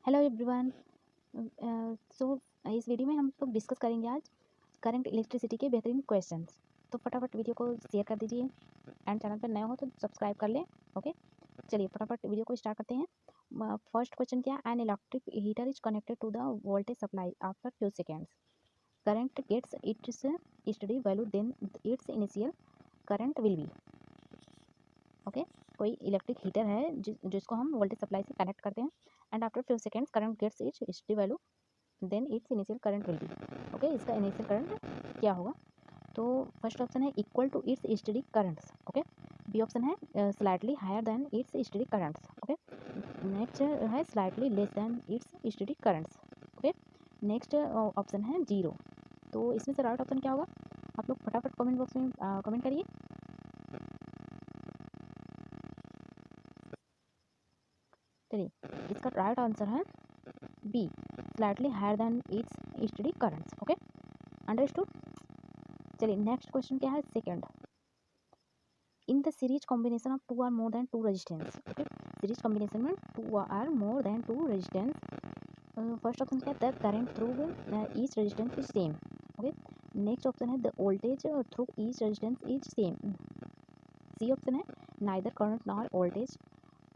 Hello everyone. सो इस video में हम लोग डिस्कस करेंगे आज करंट इलेक्ट्रिसिटी के बेहतरीन क्वेश्चंस। तो फटाफट वीडियो को शेयर कर दीजिए एंड चैनल पर नए हो तो सब्सक्राइब कर लें। ओके, चलिए फटाफट वीडियो को स्टार्ट करते हैं। फर्स्ट क्वेश्चन क्या है? An electric heater is connected to the voltage supply after few seconds. Current gets its steady value then its initial current will be. Okay, कोई इलेक्ट्रिक हीटर है जिसको हम वोल्टेज सप्लाई से connect करते हैं and after few seconds current gets its steady value then its initial current will be. Okay, इसका initial current क्या होगा? तो फर्स्ट ऑप्शन है equal to its steady currents. Okay, B option है slightly higher than its steady currents. Okay, next है slightly less than its steady currents. Okay, next option है zero. तो इसमें से राइट ऑप्शन क्या होगा? आप लोग फटाफट कमेंट बॉक्स में कमेंट करिए। चलिए, इसका राइट आंसर है B, slightly higher than its steady currents. Okay, understood. चलिए नेक्स्ट क्वेश्चन क्या है? Second, in the series combination of two or more than two resistance. Okay, series combination में two or more than two resistance. First option क्या है? The current through each resistance is same. Okay, next option है the voltage through each resistance is same. C option है neither current nor voltage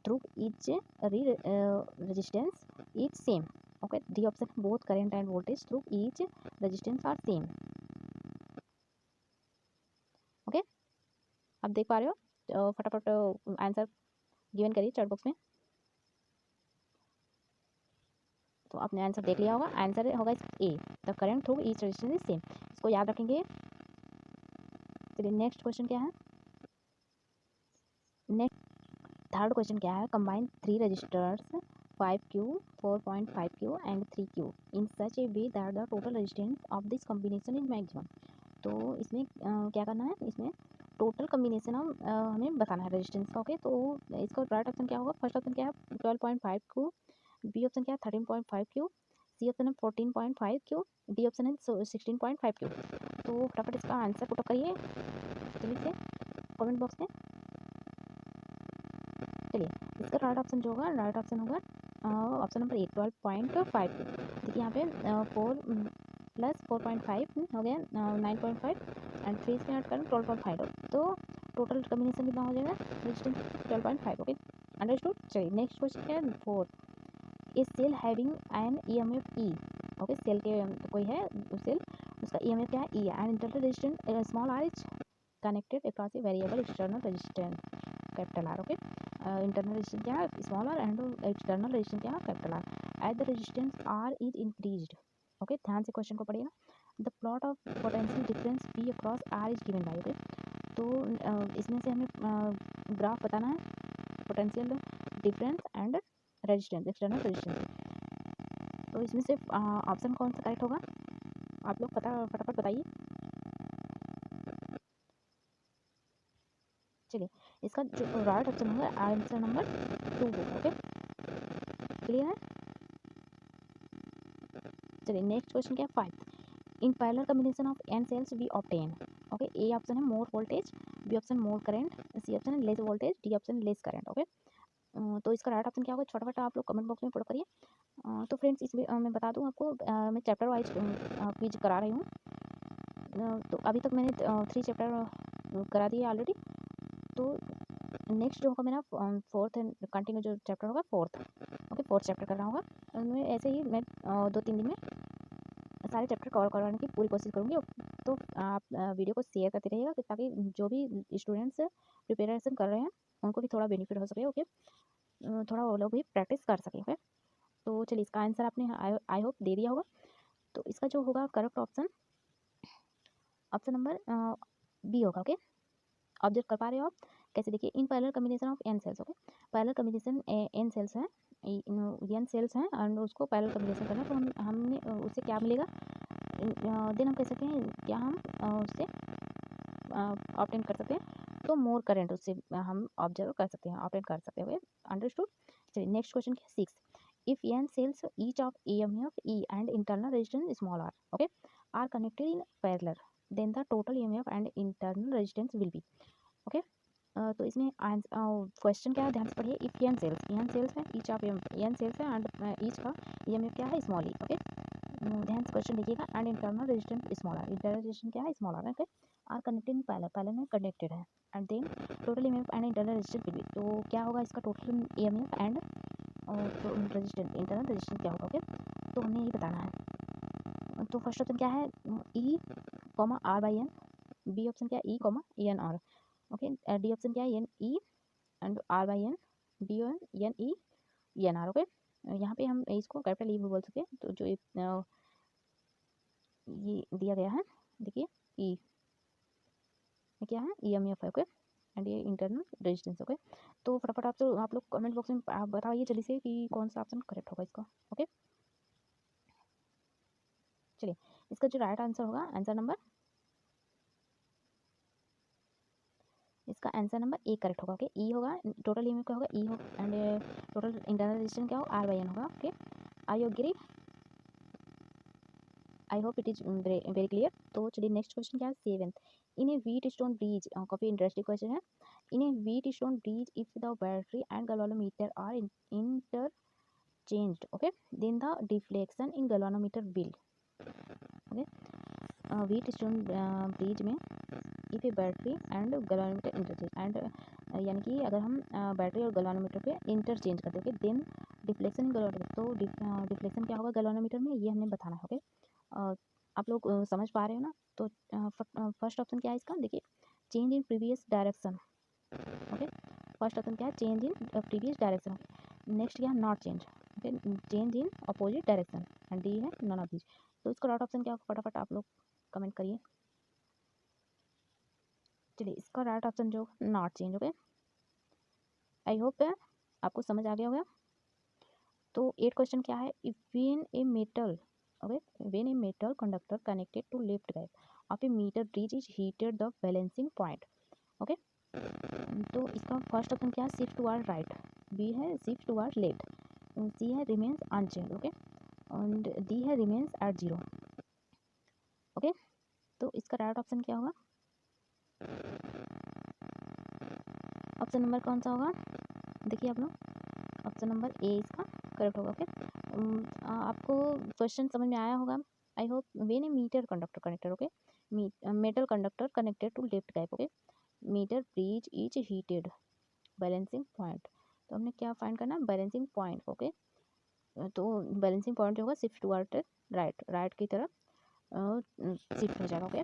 through each resistance is same. Okay, D option both current and voltage through each resistance are same. Okay, आप देख पा रहे हो? तो फटाफट answer given करिए chat box में। तो आपने आंसर देख लिया होगा। आंसर होगा A, the current through each resistance is same. इसको याद रखेंगे। चलिए नेक्स्ट क्वेश्चन क्या है? नेक्स्ट थर्ड क्वेश्चन क्या है? Combine three resistors 5Q, 4.5Q and 3Q in such A way that the total resistance of this combination is maximum. तो इसमें क्या करना है? इसमें टोटल कॉम्बिनेशन हमें बताना है रेजिस्टेंस का। ओके, तो इसका राइट ऑप्शन क्या होगा? फर्स्ट ऑप्शन क्या है? 12.5Q, बी ऑप्शन क्या है? 13.5Q, सी ऑप्शन है 14.5Q, डी ऑप्शन है 16.5Q। तो फटाफट इसका आंसर पुट अप करिए जल्दी से कमेंट बॉक्स में। चलिए, इसका राइट ऑप्शन जो होगा, राइट ऑप्शन होगा ऑप्शन नंबर ए, 12.5Q। देखिए यहाँ पे 4 प्लस 4.5 हो गया 9.5 एंड 3 इसमें ऐड करें 12.5। तो टोटल कम्बिनेशन कितना हो जाएगा? रेजिस्टेंस 12.5। Okay, understood. चलिए नेक्स्ट क्वेश्चन क्या है? Fourth, is cell having an EMF E. Okay, cell के कोई है सेल, उसका EMF क्या है? ई है and internal resistance small R is connected across a variable external resistance capital R. Okay, internal resistance क्या है? Small R and external resistance क्या है? Capital R. At the resistance R is increased. Okay, ध्यान से question को पढ़िएगा। The plot of potential difference P across R is given by. Okay, तो इसमें से हमें ग्राफ बताना है potential difference and resistance, external resistance. तो इसमें से ऑप्शन कौन सा करेक्ट होगा? आप लोग फटाफट बताइए। चलिए, इसका जो राइट ऑप्शन होगा आंसर नंबर 2 होगा। ओके, क्लियर है? चलिए नेक्स्ट क्वेश्चन क्या है? 5, in parallel combination of n cells we obtain. Okay, A option है more voltage, B option more current, C option है less voltage, D option less current. Okay, तो इसका right option क्या होगा? फटाफट आप लोग कमेंट बॉक्स में पुट करिए। तो फ्रेंड्स इस मैं बता दूं आपको, मैं चैप्टर वाइज क्विज करा रही हूँ। तो अभी तक मैंने 3 चैप्टर करा दिए ऑलरेडी। तो नेक्स्ट जो होगा मेरा फोर्थ कंटिन्यू जो चैप्टर होगा फोर्थ। ओके, फोर्थ चैप्टर करना होगा। उनमें ऐसे ही मैं 2-3 दिन में सारे चैप्टर कवर करवाने की पूरी कोशिश करूँगी। तो आप वीडियो को शेयर करते रहिएगा ताकि जो भी स्टूडेंट्स प्रिपरेशन कर रहे हैं उनको भी थोड़ा बेनिफिट हो सके। ओके, थोड़ा वो लोग भी प्रैक्टिस कर सकें। ओके, तो चलिए इसका आंसर आपने आई होप दे दिया होगा। तो इसका जो होगा correct option, option number B होगा। ओके, ऑब्जर्व कर पा रहे हो आप? कैसे? देखिए, in parallel combination of n cells. Okay, parallel combination n cells हैं, n सेल्स हैं एंड उसको पैरेलल कॉम्बिनेशन करना, तो हमने उससे क्या मिलेगा? देन हम कह सकते हैं क्या हम उससे ऑब्टेन कर सकते हैं? तो मोर करंट उससे हम ऑब्जर्व कर सकते हैं, ऑब्टेन कर सकते हैं। अंडरस्टूड। चलिए नेक्स्ट क्वेश्चन क्या है? 6, if n cells each of EMF E and internal resistance small r, okay, are connected in parallel, then the total EMF and internal resistance will be. Okay, तो इसमें question क्या है, ध्यान से पढ़िए। इफ एन सेल्स है, each of n cells है and each का ईएमएफ क्या है, स्मॉल ई। ओके, ध्यान से क्वेश्चन देखिएगा। And internal resistance small R, internal resistance क्या है, small R. Okay, R connected in parallel, parallel में कनेक्टेड है। And then total EMF and internal resistance will be, तो क्या होगा इसका total EMF and resistance, internal resistance क्या होगा। ओके, तो हमें ये बताना है। तो फर्स्ट ऑप्शन क्या है, E comma R by N. B option क्या है, E comma E N R. Okay, D option क्या है, N E and R by N, D N N E N R. Okay, यहाँ पे हम इसको कैपिटल ई भी बोल सकते हैं। तो जो ये दिया गया है, देखिए ई क्या है, ई एम एफ है। ओके, एंड ये इंटरनल रेजिस्टेंस। ओके, तो फटाफट आप लोग कमेंट बॉक्स में आप बताइए जल्दी से कि कौन सा ऑप्शन करेक्ट होगा इसका। ओके, चलिए इसका जो राइट आंसर होगा, आंसर नंबर, इसका आंसर नंबर ए करेक्ट होगा। ओके, ई होगा, टोटल ई क्या होगा, ई होगा एंड टोटल इंटरनल रेजिस्टेंस क्या होगा, आर बाई एन होगा। Okay, are you agree? I hope it is very clear. तो चलिए नेक्स्ट क्वेश्चन क्या है, seventh. In a Wheatstone bridge, काफ़ी इंटरेस्टिंग क्वेश्चन है। In a Wheatstone bridge if the battery and galvanometer are interchanged, okay, then the deflection in galvanometer will, okay, Wheatstone bridge में if a battery and galvanometer interchange and, यानी कि अगर हम battery और galvanometer पे interchange करते हैं, then deflection in galvanometer, तो डिफ्लेक्शन क्या होगा गैल्वेनोमीटर में, ये हमने बताना है। ओके, आप लोग समझ पा रहे हो ना। तो फर्स्ट ऑप्शन क्या है इसका, देखिए, change in previous direction. Okay, first option क्या है, change in previous direction. Next क्या है, not change. Okay, change in opposite direction and D है नन ऑफ दिस। तो इसका राइट ऑप्शन क्या होगा, फटाफट आप लोग कमेंट करिए। चलिए इसका राइट ऑप्शन जो not change. Okay, I hope आपको समझ आ गया होगा। तो 8 क्वेश्चन क्या है, if when a metal, okay, when a metal conductor connected to left gap of a meter bridge is heated the balancing point. Okay, तो इसका फर्स्ट ऑप्शन क्या है, शिफ्ट टुवर्ड राइट, बी है शिफ्ट टुवर्ड लेफ्ट, सी है remains unchange. Okay, and D है remains at zero. Okay, तो इसका right option क्या होगा, ऑप्शन नंबर कौन सा होगा, देखिए आप लोग, ऑप्शन नंबर ए इसका करेक्ट होगा। ओके, आपको क्वेश्चन समझ में आया होगा, I hope. When a meter conductor connector, okay, metal conductor connected to left gap, okay, meter bridge is heated, balancing point. तो हमने क्या फाइंड करना, बैलेंसिंग पॉइंट। ओके, तो बैलेंसिंग पॉइंट जो होगा शिफ्ट टुवर्ड राइट, राइट की तरफ shift हो जाएगा। Okay,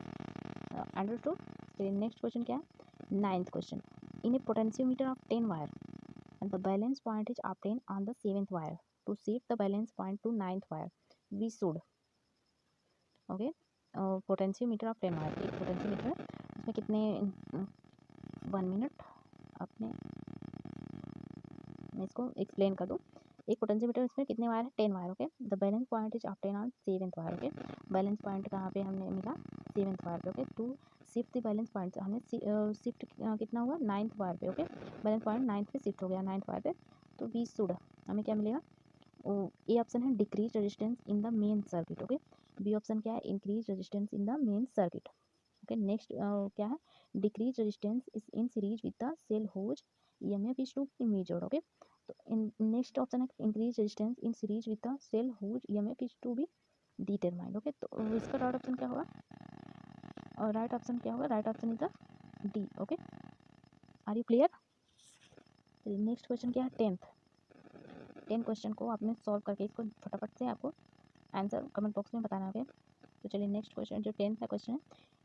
understood. चलिए नेक्स्ट क्वेश्चन क्या है, ninth question. In A potentiometer of 10 wire and the balance point is obtained on the 7th wire. To shift the balance point to 9th wire, we should, okay, potentiometer of 10 wire, एक potentiometer है, इसमें कितने, 1 minute अपने, मैं इसको explain कर दूँ। एक पोटेंशियोमीटर, इसमें कितने वायर है, 10 wire. Okay, the balance point is obtain on 7th wire. Okay, balance point कहाँ पे हमें मिला, 7th वायर पे। Okay, to shift the balance point, हमने शिफ्ट कितना हुआ, 9th वायर पे। ओके, बैलेंस पॉइंट 9th पे शिफ्ट हो गया, 9th वायर पे। तो वी शुड, हमें क्या मिलेगा, ए ऑप्शन है decrease resistance in the main circuit. Okay, B option क्या है, increase resistance in the main circuit. Okay, next क्या है, decrease resistance is in series with the cell whose EMF is to be measured. Okay, तो next option है increase resistance in series with the cell whose EMF is to be determined. Okay, तो इसका right option क्या होगा, और right option क्या होगा, right option is the D. Okay, are you clear. Next question क्या है, 10 क्वेश्चन को आपने सॉल्व करके इसको फटाफट से आपको आंसर कमेंट बॉक्स में बताना है। तो चलिए नेक्स्ट क्वेश्चन, जो 10th का क्वेश्चन है,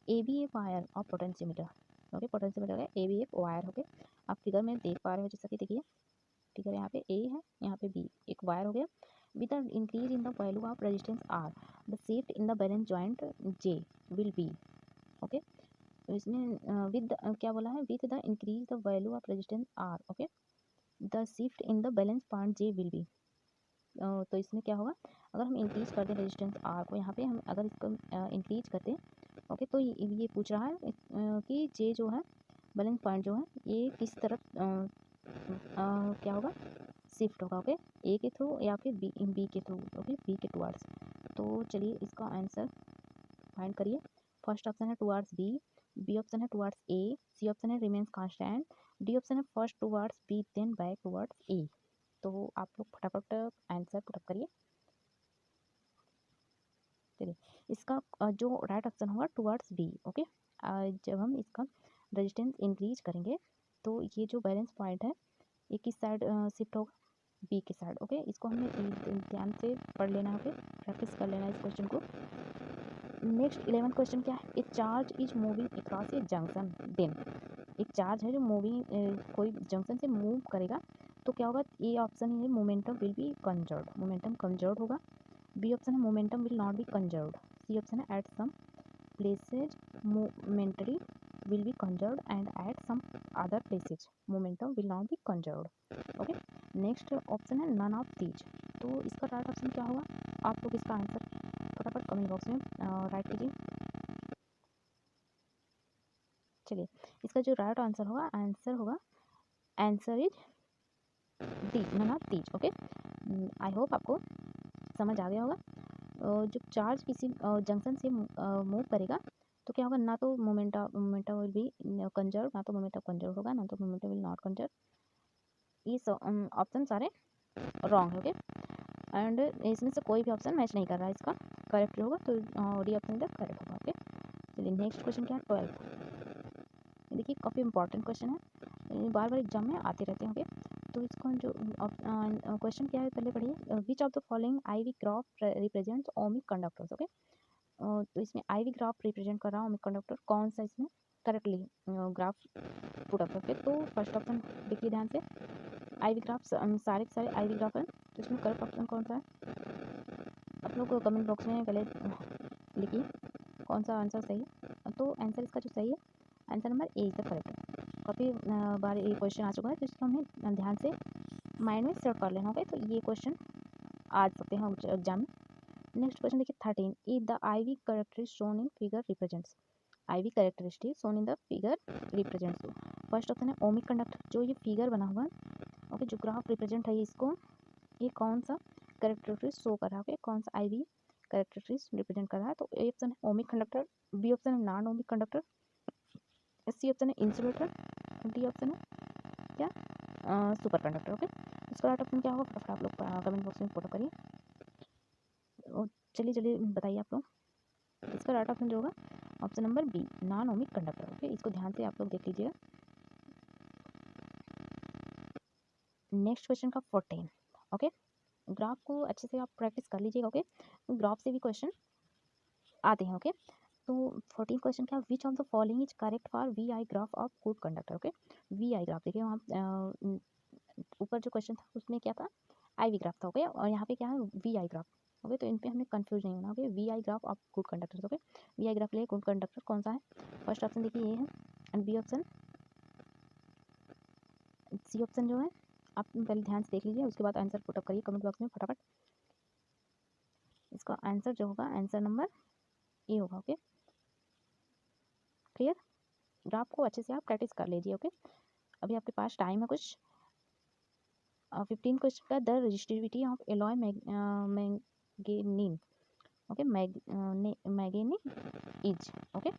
A B a wire of potentiometer. Okay, potentiometer है A B a wire. Okay, आप फिगर में देख पा रहे हो, जैसा कि देखिए फिगर, यहाँ पे ए है, यहाँ पे बी, एक वायर हो गया। With the increase in the value of resistance R, the shift in the balance joint J will be. Okay, तो इसमें विद क्या बोला है, with the increase the value of resistance R, okay, the shift in the balance point J will be. तो इसमें क्या होगा, अगर हम इंक्रीज करते हैं रेजिस्टेंस आर को, यहाँ पे हम अगर इसको इंक्रीज करते हैं, ओके, तो ये पूछ रहा है कि जे जो है, बैलेंस पॉइंट जो है, ये किस तरफ क्या होगा, शिफ्ट होगा। ओके, ए के थ्रू या फिर बी के थ्रू। ओके, बी के टुवार्ड्स। तो चलिए इसका आंसर फाइंड करिए। फर्स्ट ऑप्शन है टुवार्ड्स बी, बी ऑप्शन है टुवार्ड्स ए, सी ऑप्शन है रिमेन्स कांस्टेंट, डी ऑप्शन है first towards B then back towards A. तो आप लोग फटाफट आंसर पुटअप करिए। चलिए इसका जो राइट ऑप्शन होगा टूवर्ड्स बी। ओके, जब हम इसका रेजिस्टेंस इंक्रीज करेंगे तो ये जो बैलेंस पॉइंट है ये किस साइड शिफ्ट होगा, बी के साइड। ओके, इसको हमें ध्यान से पढ़ लेना है। ओके, प्रैक्टिस कर लेना है इस क्वेश्चन को। नेक्स्ट 11th क्वेश्चन क्या है, a charge is moving across a junction then. एक चार्ज है जो मूविंग कोई जंक्शन से मूव करेगा तो क्या होगा, ए ऑप्शन है momentum will be conserved, momentum conserved होगा। बी ऑप्शन है momentum will not be conserved. C option है at some places momentary will be conserved and at some other places momentum will not be conserved. Okay, next option है none of these. तो इसका right option क्या होगा, आप लोग इसका answer फटाफट कमेंट बॉक्स में राइट कीजिए। चलिए इसका जो राइट आंसर होगा, answer is D, none of these. Okay, I hope आपको समझ आ गया होगा। जब चार्ज किसी जंक्शन से मूव करेगा तो क्या होगा, ना तो मोमेंटम विल बी कंजर्व, ना तो मोमेंटम कंजर्व होगा, ना तो मोमेंटम विल नॉट कंजर्व। ये ऑप्शन सारे रॉन्ग है। ओके, एंड इसमें से कोई भी ऑप्शन मैच नहीं कर रहा है, इसका करेक्ट होगा तो डी ऑप्शन इधर करेक्ट होगा। ओके, चलिए नेक्स्ट क्वेश्चन क्या है 12। देखिए काफ़ी इंपॉर्टेंट क्वेश्चन है, बार बार एग्जाम में आते रहते हैं। ओके, तो इसका जो क्वेश्चन क्या है पहले पढ़िए। Which of the following I V graph represents ohmic conductors. Okay, तो इसमें आई वी ग्राफ रिप्रेजेंट कर रहा हूँ ओमिक कंडक्टर, कौन सा इसमें करेक्टली ग्राफ पुट अप करके। तो फर्स्ट ऑप्शन देखिए ध्यान से, आई वी ग्राफ सारे के सारे आई वी ग्राफ है, तो इसमें करेक्ट ऑप्शन कौन सा है, आप लोग कमेंट बॉक्स में पहले लिखिए कौन सा आंसर सही है। तो आंसर इसका जो सही है, answer number A is the correct. काफ़ी बार ये क्वेश्चन आ चुका है, तो इसको हमें ध्यान से माइंड में सेट कर लेना होगा, तो ये क्वेश्चन आ सकते हैं एग्जाम में। नेक्स्ट क्वेश्चन देखिए 13, if the I V characteristic shown in figure represents, I V characteristic shown in the figure represents. First option है ओमिक कंडक्टर, जो ये फिगर बना हुआ है, ओके, जो ग्राफ रिप्रेजेंट है इसको, ये कौन सा कैरेक्टरिस्टिक शो कर रहा है, ओके, कौन सा आई वी कैरेक्टरिस्टिक रिप्रेजेंट कर रहा है। तो ए ऑप्शन है ओमिक कंडक्टर, बी ऑप्शन है non ohmic conductor, C option है इंसुलेटर, डी ऑप्शन है क्या सुपर कंडक्टर। ओके, इसका राइट ऑप्शन क्या होगा, फटाफट आप लोग कमेंट बॉक्स में फोटो करिए। चलिए चलिए बताइए आप लोग, इसका राइट ऑप्शन जो होगा option number B, non ohmic conductor. Okay, इसको ध्यान से आप लोग देख लीजिएगा। नेक्स्ट क्वेश्चन का 14। ओके, ग्राफ को अच्छे से आप प्रैक्टिस कर लीजिएगा। ओके, ग्राफ से भी क्वेश्चन आते हैं। ओके, तो 14 क्वेश्चन क्या, which of the following is correct for V I graph of good conductor. Okay, V I graph देखिए वहाँ ऊपर जो क्वेश्चन था उसमें क्या था, आई वी ग्राफ था। ओके, और यहाँ पे क्या है वी आई ग्राफ। ओके, तो इन पे हमें कंफ्यूज नहीं होना। Okay, V I graph of good conductor. Okay, V I graph लिए गुड कंडक्टर कौन सा है, फर्स्ट ऑप्शन देखिए ये है, and B option, C option जो है आप पहले ध्यान से देख लीजिए, उसके बाद आंसर पुटअप करिए कमेंट बॉक्स में फटाफट। इसका आंसर जो होगा आंसर नंबर ए होगा। ओके, क्लियर, ग्राफ को अच्छे से आप प्रैक्टिस कर लीजिए। ओके, अभी आपके पास टाइम है कुछ 15 क्वेश्चन का, the resistivity of alloy manganese. Okay, manganese is. Okay,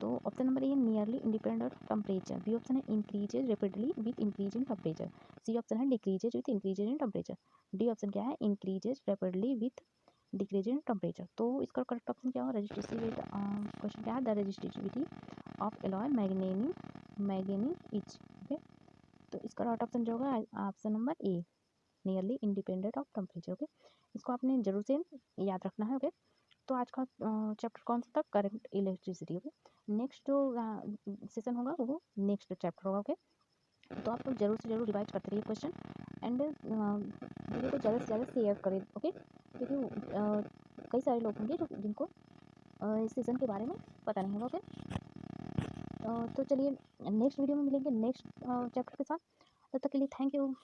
तो option number A nearly independent of temperature, B option है increases rapidly with increase in temperature, C option है decreases with increases in temperature, D option क्या है increases rapidly with decrease in temperature. तो इसका correct option क्या होगा, resistivity question क्या है, the resistivity of alloy manganese is. Okay, तो इसका राइट ऑप्शन जो होगा option number A, nearly independent of temperature. Okay, इसको आपने जरूर से याद रखना है। ओके, तो आज का चैप्टर कौन सा था, करंट इलेक्ट्रिसिटी। ओके, नेक्स्ट जो सेशन होगा वो नेक्स्ट चैप्टर होगा। ओके, तो आप लोग जरूर से जरूर रिवाइज करते रहिए क्वेश्चन, एंड वीडियो को ज़्यादा से ज़्यादा शेयर करें। ओके, क्योंकि कई सारे लोग होंगे जिनको इस सेशन के बारे में पता नहीं होगा। ओके, तो चलिए नेक्स्ट वीडियो में मिलेंगे नेक्स्ट चैप्टर के साथ, तब तक के लिए थैंक यू।